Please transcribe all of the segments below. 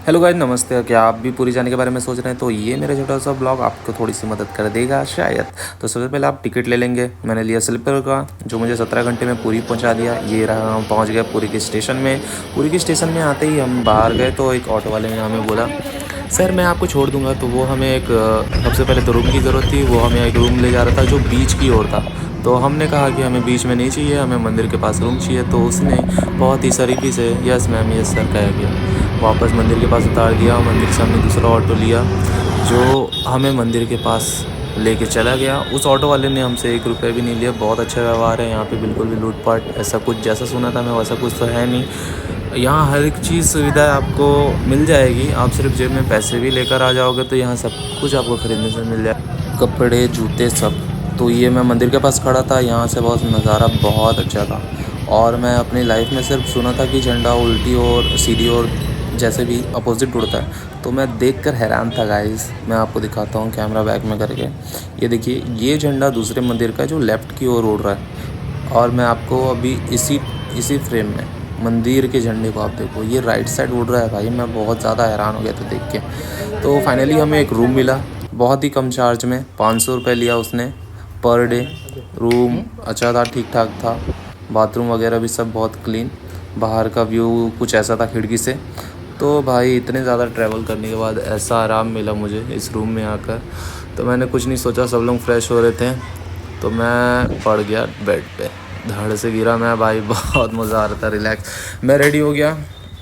Hello guys, नमस्ते। क्या आप भी पूरी जाने के बारे में सोच रहे हैं? तो ये मेरा छोटा सा ब्लॉग आपको थोड़ी सी मदद कर देगा शायद। तो सबसे पहले आप टिकट ले लेंगे। मैंने लिया स्लीपर का, जो मुझे 17 घंटे में पूरी पहुंचा दिया। ये रहा, हम पहुंच गए पूरी के स्टेशन में। पूरी के स्टेशन में आते ही हम बाहर गए तो एक ऑटो वाले ने हमें बोला, सर मैं आपको छोड़ दूंगा। तो वो हमें एक सबसे पहले तो रूम की ज़रूरत थी। वो हमें एक रूम ले जा रहा था जो बीच की ओर था। तो हमने कहा कि हमें बीच में नहीं चाहिए, हमें मंदिर के पास रूम चाहिए। तो उसने बहुत ही शरीफी से यस मैम यस सर कह गया, वापस मंदिर के पास उतार दिया। मंदिर से हमने दूसरा ऑटो लिया जो हमें मंदिर के पास लेके चला गया। उस ऑटो वाले ने हमसे 1 रुपये भी नहीं लिया। बहुत अच्छा व्यवहार है यहाँ पे, बिल्कुल भी लूटपाट ऐसा कुछ जैसा सुना था मैं वैसा कुछ तो है नहीं। यहाँ हर एक चीज़ सुविधा आपको मिल जाएगी। आप सिर्फ जेब में पैसे भी लेकर आ जाओगे तो यहाँ सब कुछ आपको ख़रीदने से मिल जाए, कपड़े जूते सब। तो ये मैं मंदिर के पास खड़ा था, यहाँ से बहुत नज़ारा बहुत अच्छा था। और मैं अपनी लाइफ में सिर्फ सुना था कि झंडा उल्टी और सीधी और जैसे भी अपोजिट उड़ता है। तो मैं देखकर हैरान था गाइस। मैं आपको दिखाता हूँ कैमरा बैक में करके। ये देखिए, ये झंडा दूसरे मंदिर का जो लेफ़्ट की ओर उड़ रहा है। और मैं आपको अभी इसी फ्रेम में मंदिर के झंडे को आप देखो, ये राइट साइड उड़ रहा है भाई। मैं बहुत ज़्यादा हैरान हो गया था देख के। तो फाइनली हमें एक रूम मिला बहुत ही कम चार्ज में। 500 रुपये लिया उसने पर डे। रूम अच्छा था, ठीक ठाक था। बाथरूम वगैरह भी सब बहुत क्लीन। बाहर का व्यू कुछ ऐसा था खिड़की से। तो भाई इतने ज़्यादा ट्रैवल करने के बाद ऐसा आराम मिला मुझे इस रूम में आकर। तो मैंने कुछ नहीं सोचा, सब लोग फ्रेश हो रहे थे तो मैं पड़ गया बेड पे, धड़ से गिरा मैं भाई। बहुत मज़ा आ रहा था, रिलैक्स। मैं रेडी हो गया,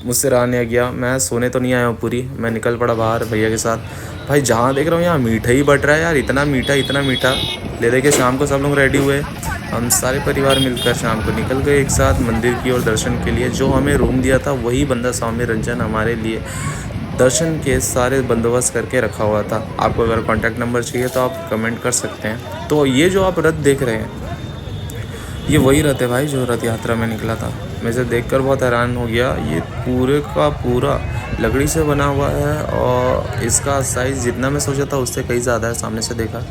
मुझसे रहा नहीं गया। मैं सोने तो नहीं आया हूँ पूरी, मैं निकल पड़ा बाहर भैया के साथ। भाई जहाँ देख रहा हूँ यहाँ मीठा ही बट रहा है यार, इतना मीठा इतना मीठा। ले दे के शाम को सब लोग रेडी हुए, हम सारे परिवार मिलकर शाम को निकल गए एक साथ मंदिर की ओर दर्शन के लिए। जो हमें रूम दिया था वही बंदा स्वामी रंजन हमारे लिए दर्शन के सारे बंदोबस्त करके रखा हुआ था। आपको अगर कॉन्टैक्ट नंबर चाहिए तो आप कमेंट कर सकते हैं। तो ये जो आप रथ देख रहे हैं ये वही रथ है भाई जो रथ यात्रा में निकला था। मैं इसे देखकर बहुत हैरान हो गया। ये पूरे का पूरा लकड़ी से बना हुआ है और इसका साइज़ जितना मैं सोचा था उससे कहीं ज़्यादा है सामने से देखा।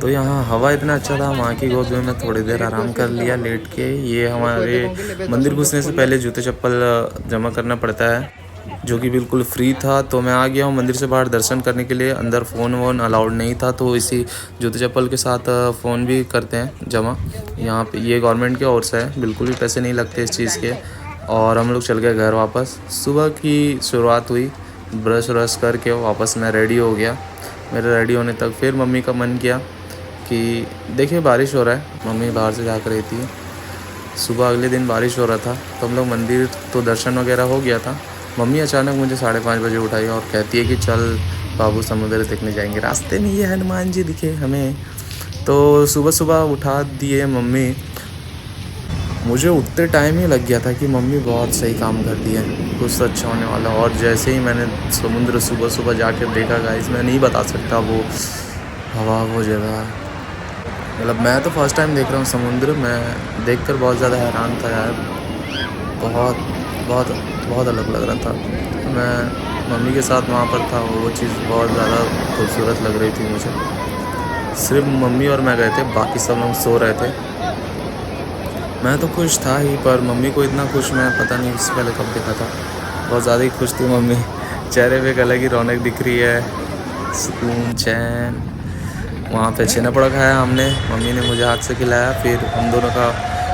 तो यहाँ हवा इतना अच्छा था, माँ की गोद में मैं थोड़ी देर आराम कर लिया लेट के। ये हमारे मंदिर घुसने से पहले जूते चप्पल जमा करना पड़ता है जो कि बिल्कुल फ्री था। तो मैं आ गया हूँ मंदिर से बाहर दर्शन करने के लिए। अंदर फ़ोन वोन अलाउड नहीं था तो इसी जूते चप्पल के साथ फ़ोन भी करते हैं जमा यहाँ पे। ये गवर्नमेंट की ओर से है, बिल्कुल भी पैसे नहीं लगते इस चीज़ के। और हम लोग चल गए घर वापस। सुबह की शुरुआत हुई, ब्रश व्रश करके वापस मैं रेडी हो गया। मेरे रेडी होने तक फिर मम्मी का मन किया कि देखिए बारिश हो रहा है, मम्मी बाहर से जाकर रहती है। सुबह अगले दिन बारिश हो रहा था तो हम लोग मंदिर तो दर्शन वगैरह हो गया था। मम्मी अचानक मुझे 5:30 बजे उठाई और कहती है कि चल बाबू समुद्र देखने जाएंगे। रास्ते में ये हनुमान जी दिखे हमें, तो सुबह सुबह उठा दिए मम्मी। मुझे उठते टाइम ही लग गया था कि मम्मी बहुत सही काम कर दी है, कुछ तो अच्छा होने वाला। और जैसे ही मैंने समुद्र सुबह सुबह जाकर देखा गाइस, मैं नहीं बता सकता वो हवा वो जगह। मतलब मैं तो फर्स्ट टाइम देख रहा हूँ समुद्र। मैं देखकर बहुत ज़्यादा हैरान था यार। बहुत बहुत बहुत अलग लग रहा था। मैं मम्मी के साथ वहाँ पर था, वो चीज़ बहुत ज़्यादा खूबसूरत लग रही थी मुझे। सिर्फ मम्मी और मैं गए थे, बाकी सब लोग सो रहे थे। मैं तो खुश था ही, पर मम्मी को इतना खुश मैं पता नहीं इससे पहले कब देखा था। बहुत ज़्यादा ही खुश थी मम्मी, चेहरे पे एक अलग ही रौनक दिख रही है, सुकून चैन। वहाँ पे छेना पोड़ा खाया हमने, मम्मी ने मुझे हाथ से खिलाया। फिर हम दोनों का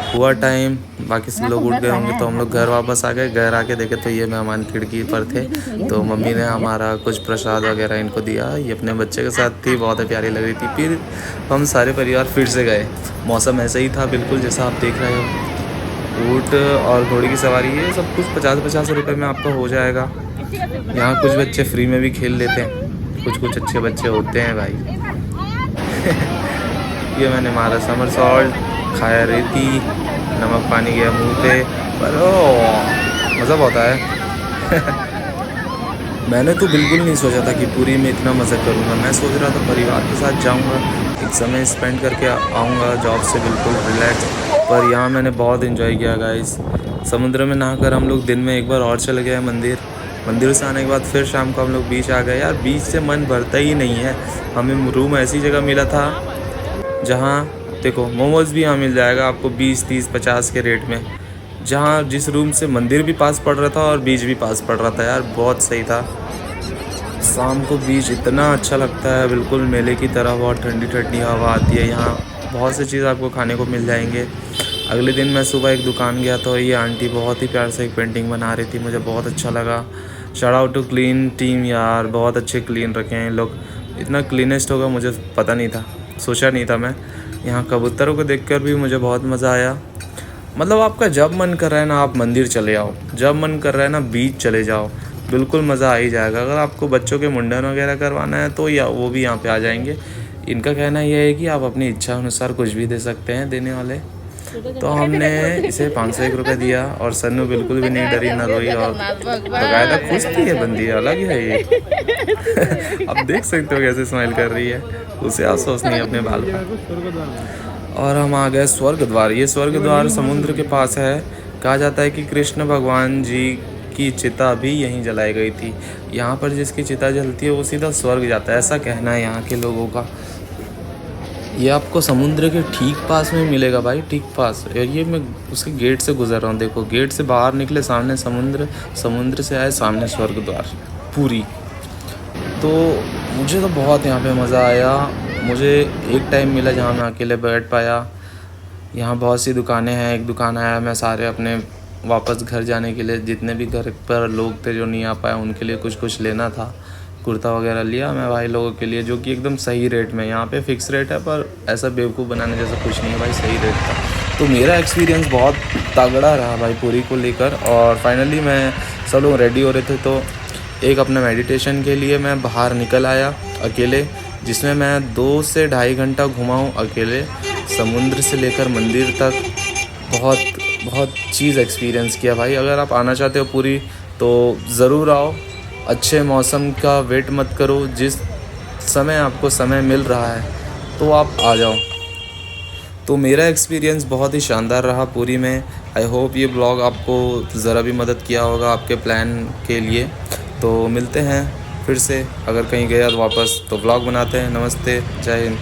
हुआ टाइम, बाकी सब लोग उठ गए होंगे तो हम लोग घर वापस आ गए। घर आके देखे तो ये मेहमान खिड़की पर थे। तो मम्मी ने हमारा कुछ प्रसाद वगैरह इनको दिया। ये अपने बच्चे के साथ थी, बहुत प्यारी लग रही थी। फिर हम सारे परिवार फिर से गए। मौसम ऐसे ही था बिल्कुल जैसा आप देख रहे हो। ऊँट और घोड़ी की सवारी ये सब कुछ 50-50 रुपये में आपका हो जाएगा। यहाँ कुछ बच्चे फ्री में भी खेल लेते हैं, कुछ अच्छे बच्चे होते हैं भाई। ये मैंने मारा समरसॉल्ट, खाया रेती, नमक पानी गया मुंह पे, पर मज़ा बहुत आया। मैंने तो बिल्कुल नहीं सोचा था कि पूरी में इतना मज़ा करूँगा। मैं सोच रहा था परिवार के साथ जाऊँगा, एक समय स्पेंड करके आऊँगा जॉब से बिल्कुल रिलैक्स। पर यहाँ मैंने बहुत इन्जॉय किया गाइस। समुद्र में नहाकर हम लोग दिन में एक बार और चले गए मंदिर से आने के बाद फिर शाम को हम लोग बीच आ गए। यार बीच से मन भरता ही नहीं है। हमें रूम ऐसी जगह मिला था जहाँ देखो मोमोज़ भी यहाँ मिल जाएगा आपको 20, 30, 50 के रेट में। जहाँ जिस रूम से मंदिर भी पास पड़ रहा था और बीच भी पास पड़ रहा था यार, बहुत सही था। शाम को बीच इतना अच्छा लगता है, बिल्कुल मेले की तरह। बहुत ठंडी ठंडी हवा आती है यहाँ, बहुत सी चीज़ आपको खाने को मिल जाएंगे। अगले दिन मैं सुबह एक दुकान गया तो ये आंटी बहुत ही प्यार से एक पेंटिंग बना रही थी, मुझे बहुत अच्छा लगा। Shout out to clean team यार, बहुत अच्छे क्लीन रखे हैं लोग। इतना क्लीनेस्ट होगा मुझे पता नहीं था, सोचा नहीं था मैं। यहाँ कबूतरों को देखकर भी मुझे बहुत मज़ा आया। मतलब आपका जब मन कर रहा है ना आप मंदिर चले आओ, जब मन कर रहा है ना बीच चले जाओ, बिल्कुल मज़ा आ ही जाएगा। अगर आपको बच्चों के मुंडन वगैरह करवाना है तो या वो भी यहाँ पे आ जाएंगे। इनका कहना यह है कि आप अपनी इच्छा अनुसार कुछ भी दे सकते हैं, देने वाले। तो हमने इसे 501 रुपये दिया और सन्नू बिल्कुल भी नहीं डरी ना रोई और बकायदा खुश थी। ये बंदी अलग है ये। आप देख सकते हो कैसे स्माइल कर रही है, उसे अफसोस नहीं है अपने बाल पर। और हम आ गए स्वर्ग द्वार। ये स्वर्ग द्वार समुद्र के पास है। कहा जाता है कि कृष्ण भगवान जी की चिता भी यहीं जलाई गई थी। यहाँ पर जिसकी चिता जलती है वो सीधा स्वर्ग जाता है, ऐसा कहना है यहाँ के लोगों का। ये आपको समुद्र के ठीक पास में मिलेगा भाई, ठीक पास। और ये मैं उसके गेट से गुजर रहा हूँ, देखो गेट से बाहर निकले सामने समुद्र, समुद्र से आए सामने स्वर्ग द्वार पूरी। तो मुझे तो बहुत यहाँ पे मज़ा आया। मुझे एक टाइम मिला जहाँ मैं अकेले बैठ पाया। यहाँ बहुत सी दुकानें हैं, एक दुकान आया मैं सारे अपने वापस घर जाने के लिए, जितने भी घर पर लोग थे जो नहीं आ पाए उनके लिए कुछ कुछ लेना था। कुर्ता वगैरह लिया मैं भाई लोगों के लिए, जो कि एकदम सही रेट में। यहाँ पे फिक्स रेट है पर ऐसा बेवकूफ़ बनाने जैसा कुछ नहीं है भाई, सही रेट था। तो मेरा एक्सपीरियंस बहुत तगड़ा रहा भाई पूरी को लेकर। और फाइनली मैं सब लोग रेडी हो रहे थे तो एक अपना मेडिटेशन के लिए मैं बाहर निकल आया अकेले, जिसमें मैं 2 से ढाई घंटा घुमा हूँ अकेले, समुद्र से लेकर मंदिर तक। बहुत बहुत चीज़ एक्सपीरियंस किया भाई। अगर आप आना चाहते हो पूरी तो ज़रूर आओ। अच्छे मौसम का वेट मत करो, जिस समय आपको समय मिल रहा है तो आप आ जाओ। तो मेरा एक्सपीरियंस बहुत ही शानदार रहा पूरी में। आई होप ये ब्लॉग आपको ज़रा भी मदद किया होगा आपके प्लान के लिए। तो मिलते हैं फिर से, अगर कहीं गया तो वापस तो ब्लॉग बनाते हैं। नमस्ते, जय हिंद।